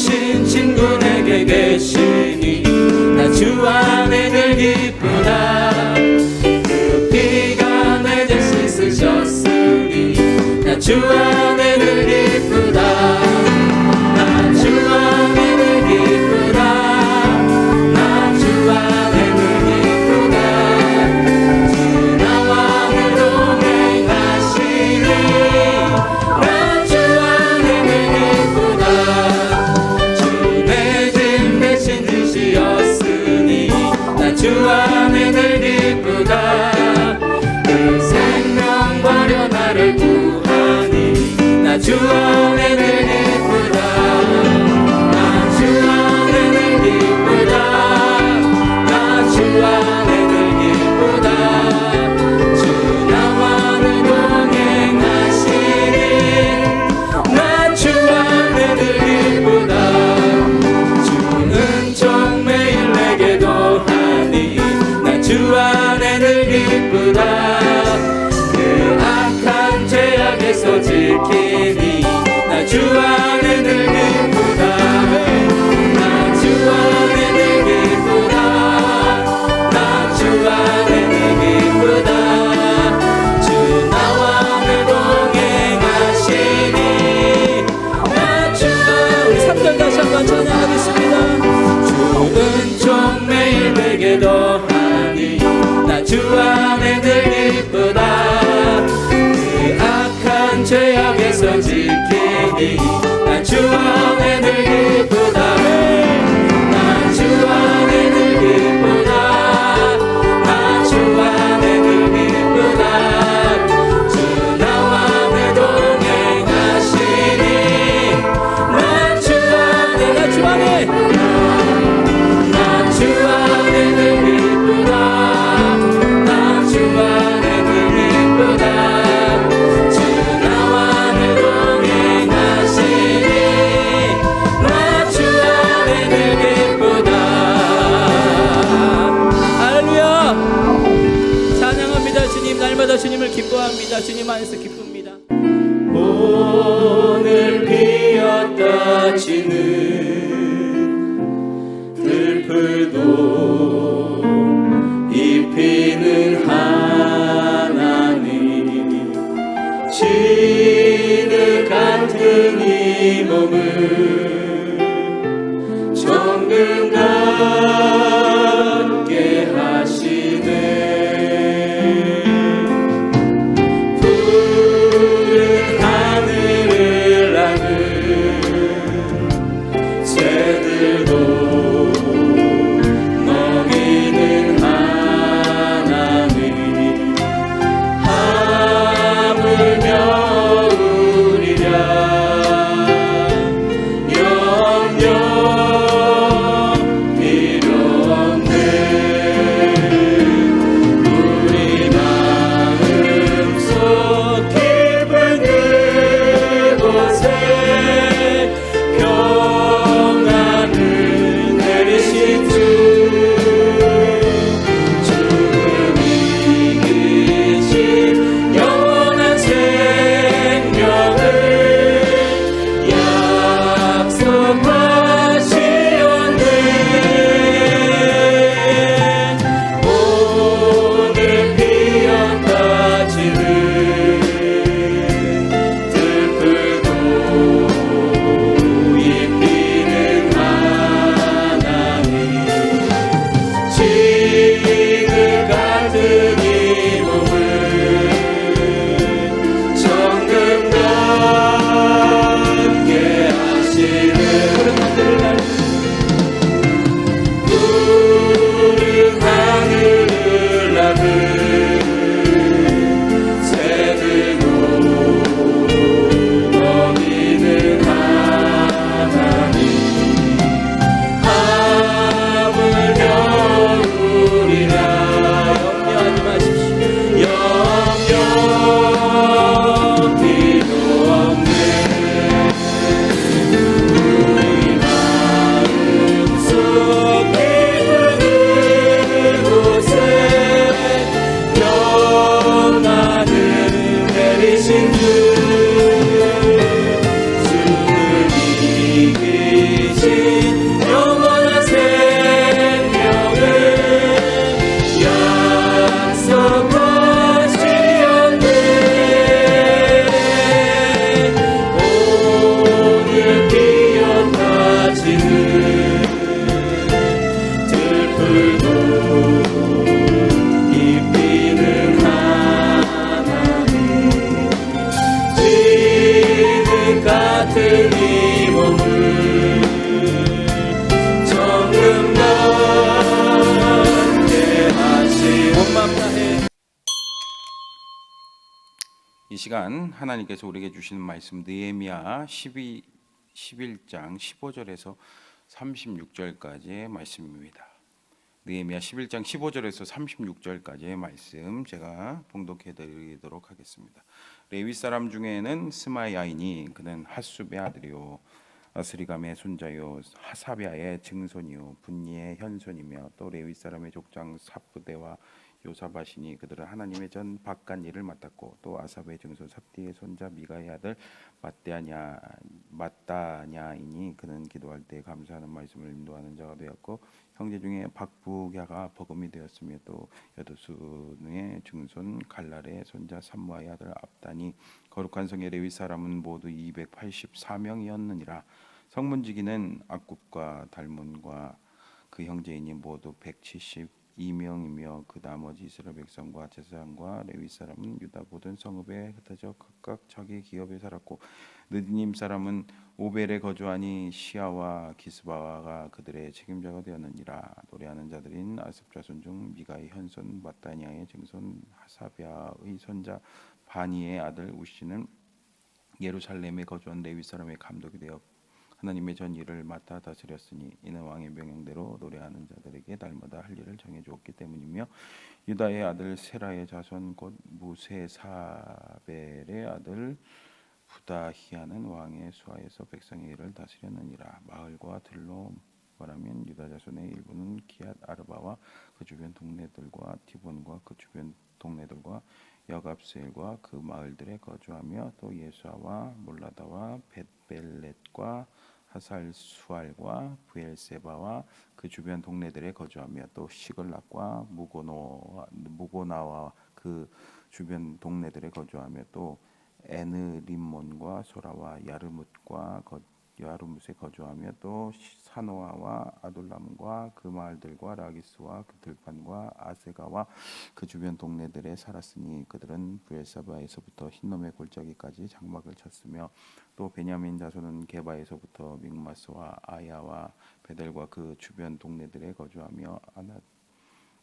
대신 친구 내게 계시니 나 주 안에 늘 기쁘다. 그 피가 내 대신 쓰셨으니 나 주 안에 늘 기쁘다. 나 주 안에 늘 기쁘다. 나 주 안에 늘 기쁘다. 주 나와 늘 동행하시니 나 주 안에 늘 기쁘다. 주 내 짐 대신 지시었으니 나 주 안에 늘 기쁘다. 그 생명 버려 나를 구하니 나 주 안에 늘 기쁘다. 나 주 안에 늘 기쁘다. 나 주 안에 늘 기쁘다. 주 나와 늘 동행하시니 나 주 안에 늘 기쁘다. 주는 총 매일 내게 더하니 나 주 안에 늘 기쁘다. 그 악한 죄악에서 지키니 나 주 안에 늘 기쁘다. 나 주 안에 늘 기쁘다. 나 주 안에 늘 기쁘다. 주 나와 늘 동행하시니 나 주 안에. 우리 3절 다시 한번 찬양하겠습니다. 주는 총 매일 내게 더하니 나 주 안에 늘 기쁘다. 그 악한 죄악에서 지키니 나 주 안에 늘 기쁘다. 나 주 안에 늘 기쁘다. 나 주 안에 늘 기쁘다. 주 나와 늘 동행하시니 나 주 안에. 나 주 안에. 나 주 안에 늘 기쁘다. 나 주 안에 늘 기쁘다. 주 나와 늘 동행하시니 나 주 안에 늘 기쁘다. 할렐루야. 찬양합니다. 주님 날마다 주님을 기뻐합니다. 주님 안에서 기쁩니다. 오늘 피었다 지는 들풀도 입히는 하나님 진흙 같은 이 몸을 정금 같게 하시네. 푸른 하늘을 나는 새들도 먹이는 하나님 하물며 우리라 이 시간 하나님께서 우리에게 주시는 말씀 느헤미야 11장 15절에서 36절까지의 말씀입니다. 느헤미야 11장 15절에서 36절까지의 말씀 제가 봉독해 드리도록 하겠습니다. 레위 사람 중에는 스마야이니 그는 핫숲의 아들이요 아스리감의 손자요 하사비아의 증손이요 분니의 현손이며 또 레위 사람의 족장 사프대와 요사바시니 그들은 하나님의 전 바깥 일을 맡았고 또 아삽의 증손 삽디의 손자 미가의 아들 마따냐이니 그는 기도할 때 감사하는 말씀을 인도하는 자가 되었고 형제 중에 박부갸가 버금이 되었으며 또 여두순의 증손 갈랄의 손자 삼무아의 아들 압단이 거룩한 성의 레위 사람은 모두 284명이었느니라. 성문지기는 악굽과 달문과 그 형제인이 모두 172명이며 그 나머지 이스라엘 백성과 제사장과 레위 사람은 유다 모든 성읍에 흩어져 각각 자기 기업에 살았고 느디님 사람은 오벨에 거주하니 시아와 기스바가 그들의 책임자가 되었느니라. 노래하는 자들인 아습 자손 중 미가의 현손 마따니아의 증손 하사비아의 손자 바니의 아들 우시는 예루살렘에 거주한 레위 사람의 감독이 되어 하나님의 전 일을 맡아 다스렸으니 이는 왕의 명령대로 노래하는 자들에게 날마다 할 일을 정해 주었기 때문이며 유다의 아들 세라의 자손 곧 무세사벨의 아들 부다히아는 왕의 수하에서 백성의 일을 다스렸느니라. 마을과 들로 말하면 유다 자손의 일부는 기앗 아르바와 그 주변 동네들과 디본과 그 주변 동네들과 여갑셀과 그 마을들에 거주하며 또 예수아와 몰라다와 벳벨렛과 하살수알과 부엘세바와 그 주변 동네들에 거주하며 또 시글락과 무고나와 그 주변 동네들에 거주하며 또 에느림몬과 소라와 야르뭇과 야르뭇에 거주하며 또 사노아와 아둘람과 그 마을들과 라기스와 그 들판과 아세가와 그 주변 동네들에 살았으니 그들은 부엘사바에서부터 흰놈의 골짜기까지 장막을 쳤으며 또 베냐민 자손은 게바에서부터 믹마스와 아야와 베델과 그 주변 동네들에 거주하며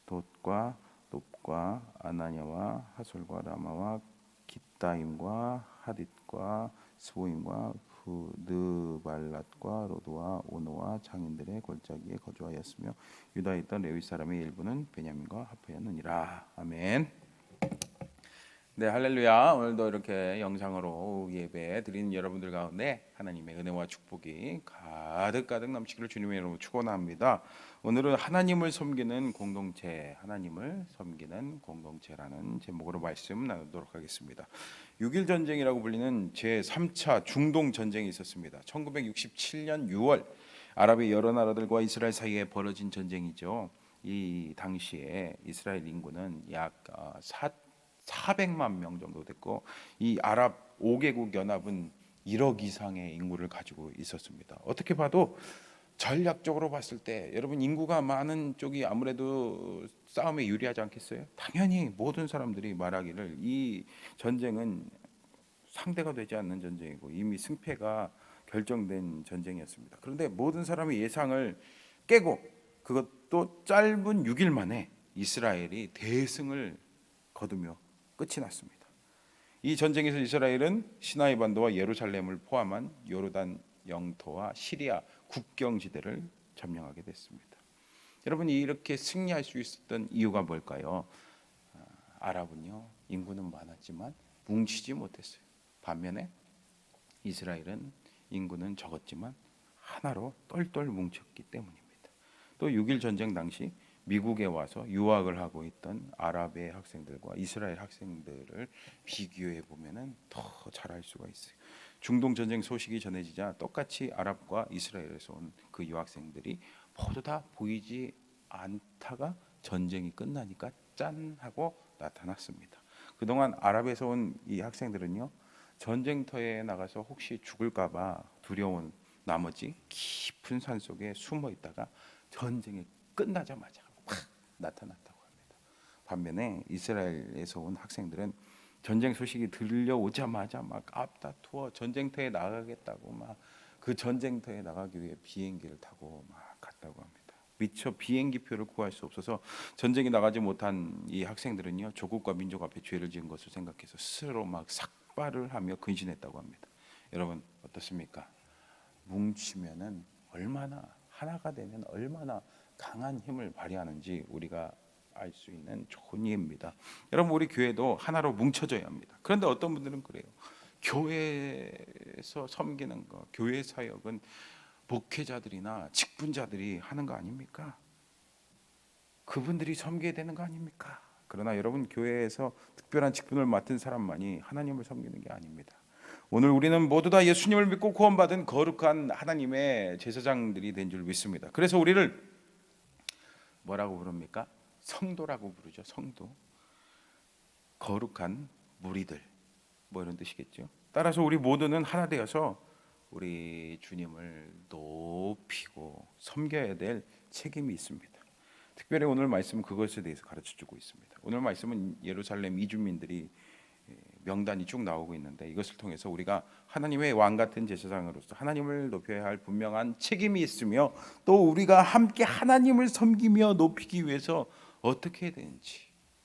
아나돗과 높과 아나냐와 하솔과 라마와 기타임과 하딧과 스보임과 느발랏과 로드와 오노와 장인들의 골짜기에 거주하였으며 유다에 있던 레위 사람의 일부는 베냐민과 합하였느니라. 아멘. 네, 할렐루야. 오늘도 이렇게 영상으로 예배 드리는 여러분들 가운데 하나님의 은혜와 축복이 가득가득 넘치기를 주님의 이름으로 축원합니다. 오늘은 하나님을 섬기는 공동체라는 제목으로 말씀 나누도록 하겠습니다. 6.1 전쟁이라고 불리는 제3차 중동 전쟁이 있었습니다. 1967년 6월 아랍의 여러 나라들과 이스라엘 사이에 벌어진 전쟁이죠. 이 당시에 이스라엘 인구는 약 400만 명 정도 됐고 이 아랍 5개국 연합은 1억 이상의 인구를 가지고 있었습니다. 어떻게 봐도 전략적으로 봤을 때 여러분 인구가 많은 쪽이 아무래도 싸움에 유리하지 않겠어요? 당연히 모든 사람들이 말하기를 이 전쟁은 상대가 되지 않는 전쟁이고 이미 승패가 결정된 전쟁이었습니다. 그런데 모든 사람의 예상을 깨고 그것도 짧은 6일 만에 이스라엘이 대승을 거두며 끝이 났습니다. 이 전쟁에서 이스라엘은 시나이 반도와 예루살렘을 포함한 요르단 영토와 시리아 국경지대를 점령하게 됐습니다. 여러분이 이렇게 승리할 수 있었던 이유가 뭘까요? 아랍은요 인구는 많았지만 뭉치지 못했어요. 반면에 이스라엘은 인구는 적었지만 하나로 똘똘 뭉쳤기 때문입니다. 또 6.1 전쟁 당시 미국에 와서 유학을 하고 있던 아랍의 학생들과 이스라엘 학생들을 비교해 보면은 더 잘할 수가 있어요. 중동 전쟁 소식이 전해지자 똑같이 아랍과 이스라엘에서 온 그 유학생들이 모두 다 보이지 않다가 전쟁이 끝나니까 짠 하고 나타났습니다. 그동안 아랍에서 온 이 학생들은요 전쟁터에 나가서 혹시 죽을까봐 두려운 나머지 깊은 산 속에 숨어 있다가 전쟁이 끝나자마자 확 나타났다고 합니다. 반면에 이스라엘에서 온 학생들은 전쟁 소식이 들려오자마자 막 앞다투어 전쟁터에 나가겠다고 막 그 전쟁터에 나가기 위해 비행기를 타고 막 갔다고 합니다. 미처 비행기표를 구할 수 없어서 전쟁에 나가지 못한 이 학생들은요, 조국과 민족 앞에 죄를 지은 것을 생각해서 스스로 막 삭발을 하며 근신했다고 합니다. 여러분 어떻습니까? 뭉치면은 얼마나, 하나가 되면 얼마나 강한 힘을 발휘하는지 우리가 알 수 있는 좋은 예입니다. 여러분 우리 교회도 하나로 뭉쳐져야 합니다. 그런데 어떤 분들은 그래요. 교회에서 섬기는 거, 교회 사역은 목회자들이나 직분자들이 하는 거 아닙니까? 그분들이 섬겨야 되는 거 아닙니까? 그러나 여러분 교회에서 특별한 직분을 맡은 사람만이 하나님을 섬기는 게 아닙니다. 오늘 우리는 모두 다 예수님을 믿고 구원받은 거룩한 하나님의 제사장들이 된 줄 믿습니다. 그래서 우리를 뭐라고 부릅니까? 성도라고 부르죠. 성도. 거룩한 무리들, 뭐 이런 뜻이겠죠. 따라서 우리 모두는 하나 되어서 우리 주님을 높이고 섬겨야 될 책임이 있습니다. 특별히 오늘 말씀은 그것에 대해서 가르쳐주고 있습니다. 오늘 말씀은 예루살렘 이주민들이 명단이 쭉 나오고 있는데, 이것을 통해서 우리가 하나님의 왕 같은 제사장으로서 하나님을 높여야 할 분명한 책임이 있으며, 또 우리가 함께 하나님을 섬기며 높이기 위해서 어떻게 해야 되는지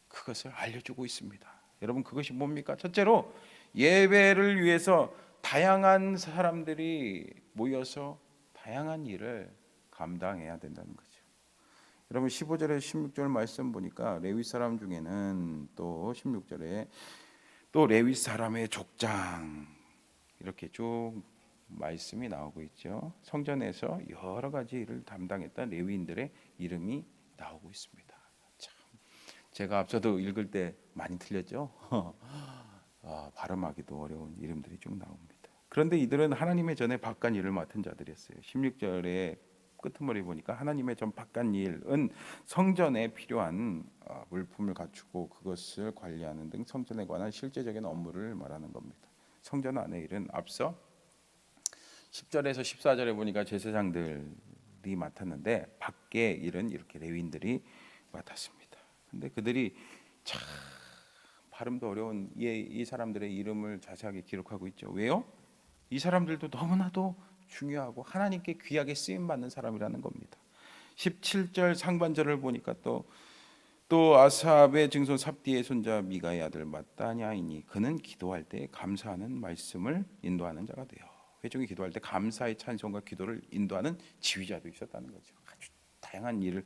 그것을 알려주고 있습니다. 여러분 그것이 뭡니까? 첫째로 예배를 위해서 다양한 사람들이 모여서 다양한 일을 감당해야 된다는 거죠. 여러분 15절에 16절 말씀 보니까 레위 사람 중에는 또 16절에 또 레위 사람의 족장, 이렇게 쭉 말씀이 나오고 있죠. 성전에서 여러 가지 일을 담당했던 레위인들의 이름이 나오고 있습니다. 참, 제가 앞서도 읽을 때 많이 틀렸죠. 발음하기도 어려운 이름들이 쭉 나옵니다. 그런데 이들은 하나님의 전에 바깥 일을 맡은 자들이었어요. 16절에 끄트머리 보니까 하나님의 전 바깥 일은 성전에 필요한 물품을 갖추고 그것을 관리하는 등 성전에 관한 실제적인 업무를 말하는 겁니다. 성전 안의 일은 앞서 10절에서 14절에 보니까 제사장들이 맡았는데 밖의 일은 이렇게 레위인들이 맡았습니다. 근데 그들이 참 발음도 어려운 이 사람들의 이름을 자세하게 기록하고 있죠. 왜요? 이 사람들도 너무나도 중요하고 하나님께 귀하게 쓰임 받는 사람이라는 겁니다. 17절 상반절을 보니까 또 아삽의 증손 삽디의 손자 미가의 아들 마따냐이니 그는 기도할 때 감사하는 말씀을 인도하는 자가 되어. 회중이 기도할 때 감사의 찬송과 기도를 인도하는 지휘자도 있었다는 거죠. 아주 다양한 일을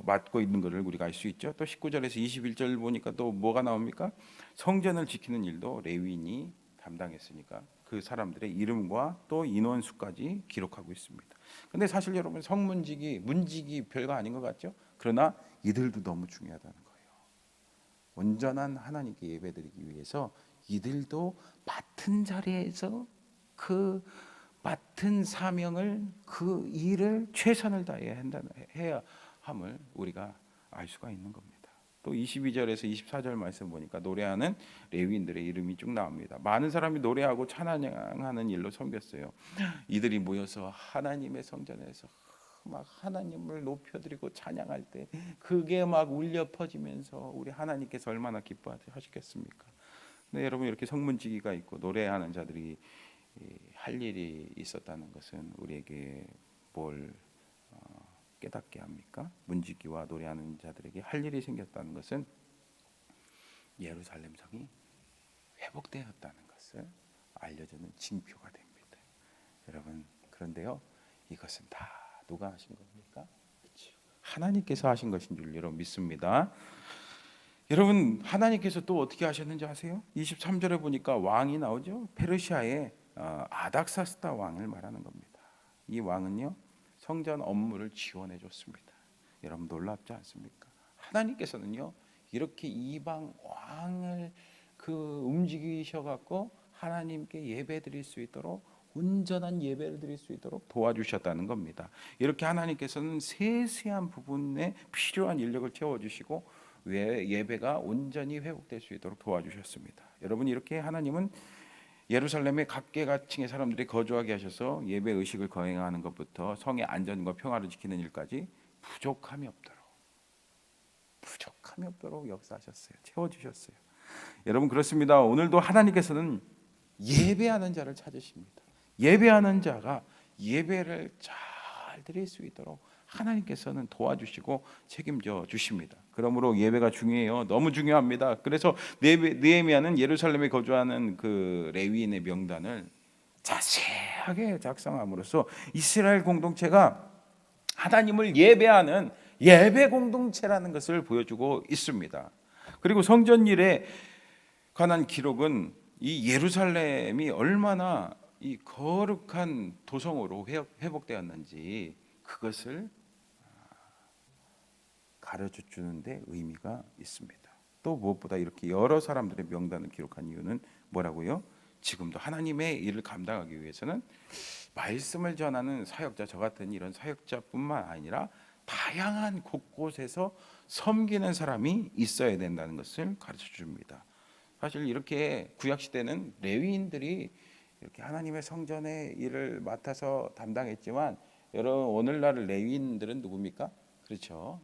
맡고 있는 것을 우리가 알 수 있죠. 또 19절에서 21절 보니까 또 뭐가 나옵니까? 성전을 지키는 일도 레위인이 담당했으니까 그 사람들의 이름과 또 인원수까지 기록하고 있습니다. 근데 사실 여러분 문직이 별거 아닌 것 같죠? 그러나 이들도 너무 중요하다는 거예요. 온전한 하나님께 예배드리기 위해서 이들도 맡은 자리에서 그 맡은 사명을, 그 일을 최선을 다해야 함을 우리가 알 수가 있는 겁니다. 또 22절에서 24절 말씀 보니까 노래하는 레위인들의 이름이 쭉 나옵니다. 많은 사람이 노래하고 찬양하는 일로 섬겼어요. 이들이 모여서 하나님의 성전에서 막 하나님을 높여드리고 찬양할 때 그게 막 울려 퍼지면서 우리 하나님께서 얼마나 기뻐하시겠습니까? 근데 여러분 이렇게 성문지기가 있고 노래하는 자들이 할 일이 있었다는 것은 우리에게 뭘 깨닫게 합니까? 문지기와 노래하는 자들에게 할 일이 생겼다는 것은 예루살렘 성이 회복되었다는 것을 알려주는 징표가 됩니다. 여러분 그런데요, 이것은 다 누가 하신 겁니까? 그렇죠. 하나님께서 하신 것인 줄 여러분 믿습니다. 여러분 하나님께서 또 어떻게 하셨는지 아세요? 23절에 보니까 왕이 나오죠. 페르시아의 아닥사스다 왕을 말하는 겁니다. 이 왕은요 성전 업무를 지원해 줬습니다. 여러분 놀랍지 않습니까? 하나님께서는요 이렇게 이방 왕을 움직이셔 갖고 하나님께 예배드릴 수 있도록, 온전한 예배를 드릴 수 있도록 도와주셨다는 겁니다. 이렇게 하나님께서는 세세한 부분에 필요한 인력을 채워주시고 예배가 온전히 회복될 수 있도록 도와주셨습니다. 여러분 이렇게 하나님은 예루살렘의 각계각층의 사람들이 거주하게 하셔서 예배 의식을 거행하는 것부터 성의 안전과 평화를 지키는 일까지 부족함이 없도록 역사하셨어요. 채워주셨어요. 여러분 그렇습니다. 오늘도 하나님께서는 예배하는 자를 찾으십니다. 예배하는 자가 예배를 잘 드릴 수 있도록 하나님께서는 도와주시고 책임져 주십니다. 그러므로 예배가 중요해요. 너무 중요합니다. 그래서 느헤미야는 예루살렘에 거주하는 그 레위인의 명단을 자세하게 작성함으로써 이스라엘 공동체가 하나님을 예배하는 예배 공동체라는 것을 보여주고 있습니다. 그리고 성전 일에 관한 기록은 이 예루살렘이 얼마나 이 거룩한 도성으로 회복되었는지 그것을 가르쳐 주는데 의미가 있습니다. 또 무엇보다 이렇게 여러 사람들의 명단을 기록한 이유는 뭐라고요? 지금도 하나님의 일을 감당하기 위해서는 말씀을 전하는 사역자, 저 같은 이런 사역자뿐만 아니라 다양한 곳곳에서 섬기는 사람이 있어야 된다는 것을 가르쳐 줍니다. 사실 이렇게 구약 시대는 레위인들이 이렇게 하나님의 성전의 일을 맡아서 담당했지만 여러분 오늘날 레위인들은 누굽니까? 그렇죠.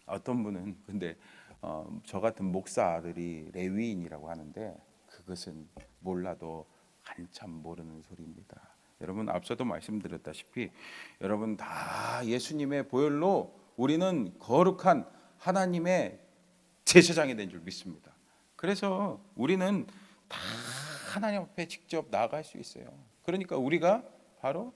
어떤 분은 근데 저 같은 목사들이 레위인이라고 하는데 그것은 몰라도 한참 모르는 소리입니다. 여러분 앞서도 말씀드렸다시피 여러분 다 예수님의 보혈로 우리는 거룩한 하나님의 제사장이 된 줄 믿습니다. 그래서 우리는 다 하나님 앞에 직접 나아갈 수 있어요. 그러니까 우리가 바로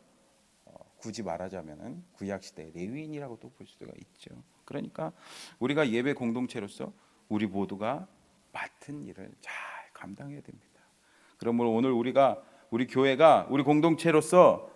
굳이 말하자면은 구약 시대 레위인이라고도 볼 수가 있죠. 그러니까 우리가 예배 공동체로서 우리 모두가 맡은 일을 잘 감당해야 됩니다. 그러므로 오늘 우리 교회가 우리 공동체로서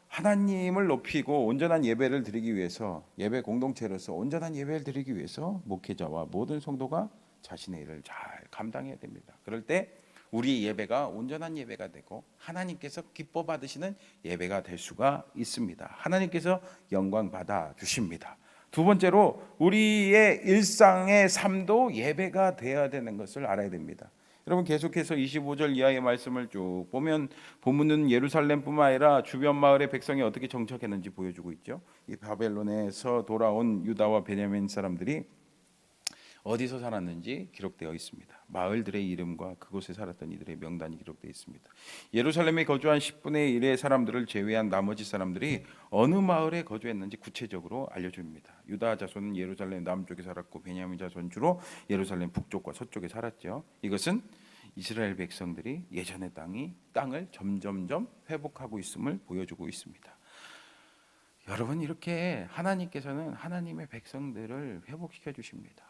하나님을 높이고 온전한 예배를 드리기 위해서 예배 공동체로서 온전한 예배를 드리기 위해서 목회자와 모든 성도가 자신의 일을 잘 감당해야 됩니다. 그럴 때 우리 예배가 온전한 예배가 되고 하나님께서 기뻐 받으시는 예배가 될 수가 있습니다. 하나님께서 영광 받아 주십니다. 두 번째로 우리의 일상의 삶도 예배가 되어야 되는 것을 알아야 됩니다. 여러분 계속해서 25절 이하의 말씀을 쭉 보면 본문은 예루살렘뿐만 아니라 주변 마을의 백성이 어떻게 정착했는지 보여주고 있죠. 이 바벨론에서 돌아온 유다와 베냐민 사람들이 어디서 살았는지 기록되어 있습니다. 마을들의 이름과 그곳에 살았던 이들의 명단이 기록되어 있습니다. 예루살렘에 거주한 10분의 1의 사람들을 제외한 나머지 사람들이 어느 마을에 거주했는지 구체적으로 알려줍니다. 유다 자손은 예루살렘 남쪽에 살았고 베냐민 자손 주로 예루살렘 북쪽과 서쪽에 살았죠. 이것은 이스라엘 백성들이 예전의 땅을 점점점 회복하고 있음을 보여주고 있습니다. 여러분 이렇게 하나님께서는 하나님의 백성들을 회복시켜 주십니다.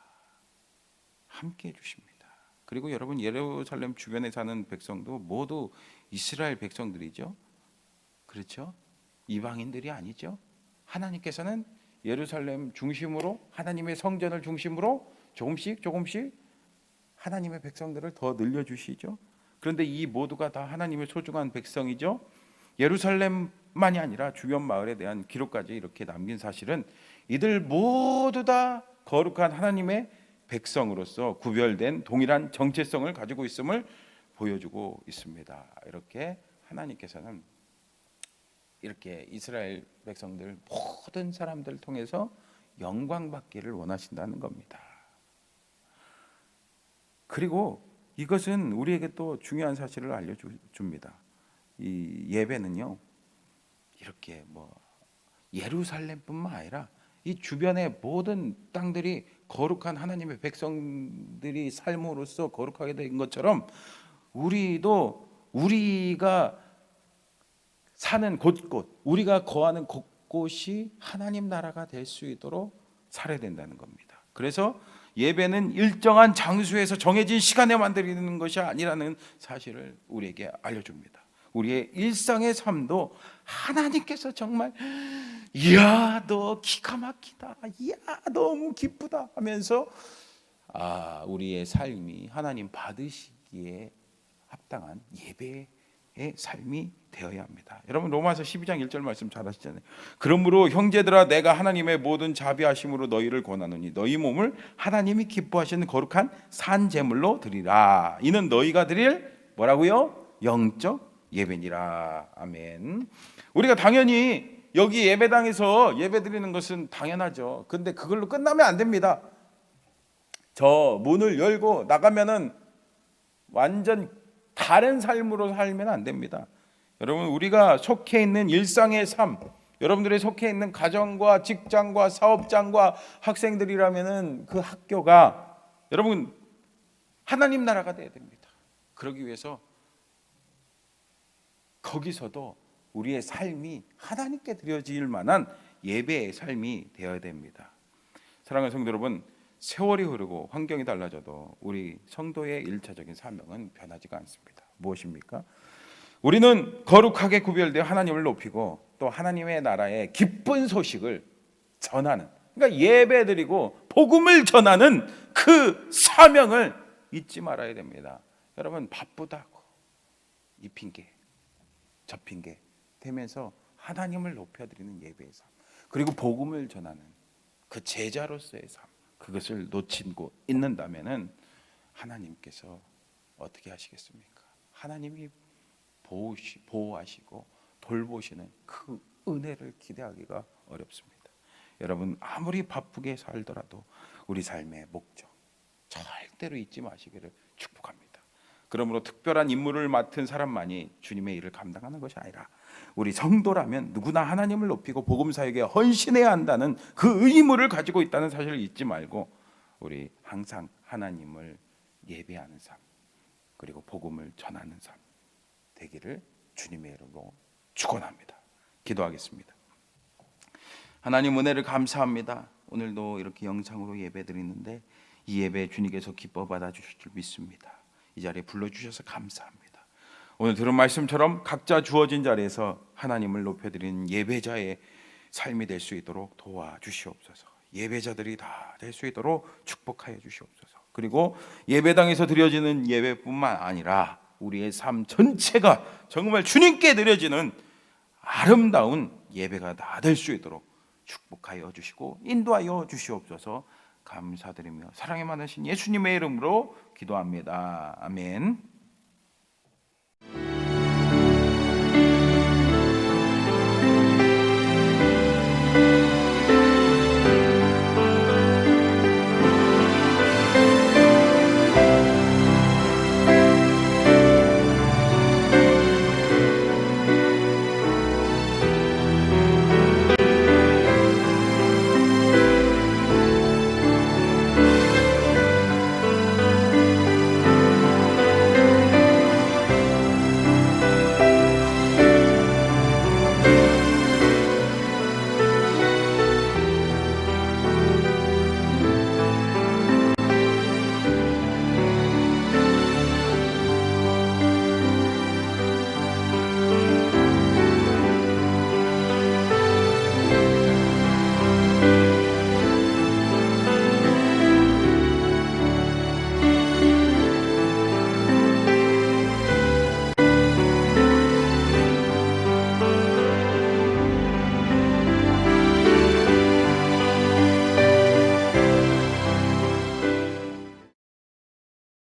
함께 해주십니다. 그리고 여러분 예루살렘 주변에 사는 백성도 모두 이스라엘 백성들이죠. 그렇죠? 이방인들이 아니죠. 하나님께서는 예루살렘 중심으로 하나님의 성전을 중심으로 조금씩 하나님의 백성들을 더 늘려주시죠. 그런데 이 모두가 다 하나님의 소중한 백성이죠. 예루살렘만이 아니라 주변 마을에 대한 기록까지 이렇게 남긴 사실은 이들 모두 다 거룩한 하나님의 백성으로서 구별된 동일한 정체성을 가지고 있음을 보여주고 있습니다. 이렇게 하나님께서는 이렇게 이스라엘 백성들 모든 사람들을 통해서 영광 받기를 원하신다는 겁니다. 그리고 이것은 우리에게 또 중요한 사실을 알려줍니다. 이 예배는요 이렇게 예루살렘뿐만 아니라 이 주변의 모든 땅들이 거룩한 하나님의 백성들이 삶으로써 거룩하게 된 것처럼 우리가 사는 곳곳, 우리가 거하는 곳곳이 하나님 나라가 될 수 있도록 살아야 된다는 겁니다. 그래서 예배는 일정한 장소에서 정해진 시간에 만드는 것이 아니라는 사실을 우리에게 알려줍니다. 우리의 일상의 삶도 하나님께서 정말 이야 너 기가 막히다, 이야 너무 기쁘다 하면서 우리의 삶이 하나님 받으시기에 합당한 예배의 삶이 되어야 합니다. 여러분 로마서 12장 1절 말씀 잘 아시잖아요. 그러므로 형제들아 내가 하나님의 모든 자비하심으로 너희를 권하노니 너희 몸을 하나님이 기뻐하시는 거룩한 산 제물로 드리라. 이는 너희가 드릴 뭐라고요? 영적 예배니라. 아멘. 우리가 당연히 여기 예배당에서 예배드리는 것은 당연하죠. 근데 그걸로 끝나면 안 됩니다. 저 문을 열고 나가면은 완전 다른 삶으로 살면 안 됩니다. 여러분 우리가 속해 있는 일상의 삶, 여러분들이 속해 있는 가정과 직장과 사업장과 학생들이라면은 그 학교가 여러분 하나님 나라가 돼야 됩니다. 그러기 위해서 거기서도 우리의 삶이 하나님께 드려질 만한 예배의 삶이 되어야 됩니다. 사랑하는 성도 여러분, 세월이 흐르고 환경이 달라져도 우리 성도의 일차적인 사명은 변하지가 않습니다. 무엇입니까? 우리는 거룩하게 구별되어 하나님을 높이고 또 하나님의 나라의 기쁜 소식을 전하는, 그러니까 예배드리고 복음을 전하는 그 사명을 잊지 말아야 됩니다. 여러분 바쁘다고 이 핑계 저 핑계 되면서 하나님을 높여드리는 예배의 삶, 그리고 복음을 전하는 그 제자로서의 삶, 그것을 놓치고 있는다면은 하나님께서 어떻게 하시겠습니까? 하나님이 보호하시고 돌보시는 그 은혜를 기대하기가 어렵습니다. 여러분 아무리 바쁘게 살더라도 우리 삶의 목적 절대로 잊지 마시기를 축복합니다. 그러므로 특별한 임무를 맡은 사람만이 주님의 일을 감당하는 것이 아니라 우리 성도라면 누구나 하나님을 높이고 복음 사역에 헌신해야 한다는 그 의무를 가지고 있다는 사실을 잊지 말고 우리 항상 하나님을 예배하는 삶, 그리고 복음을 전하는 삶 되기를 주님의 이름으로 축원합니다. 기도하겠습니다. 하나님 은혜를 감사합니다. 오늘도 이렇게 영상으로 예배드리는데 이 예배 주님께서 기뻐 받아주실 줄 믿습니다. 이 자리에 불러주셔서 감사합니다. 오늘 들은 말씀처럼 각자 주어진 자리에서 하나님을 높여드리는 예배자의 삶이 될 수 있도록 도와주시옵소서. 예배자들이 다 될 수 있도록 축복하여 주시옵소서. 그리고 예배당에서 드려지는 예배뿐만 아니라 우리의 삶 전체가 정말 주님께 드려지는 아름다운 예배가 다 될 수 있도록 축복하여 주시고 인도하여 주시옵소서. 감사드리며 사랑이 많으신 예수님의 이름으로 기도합니다. 아멘.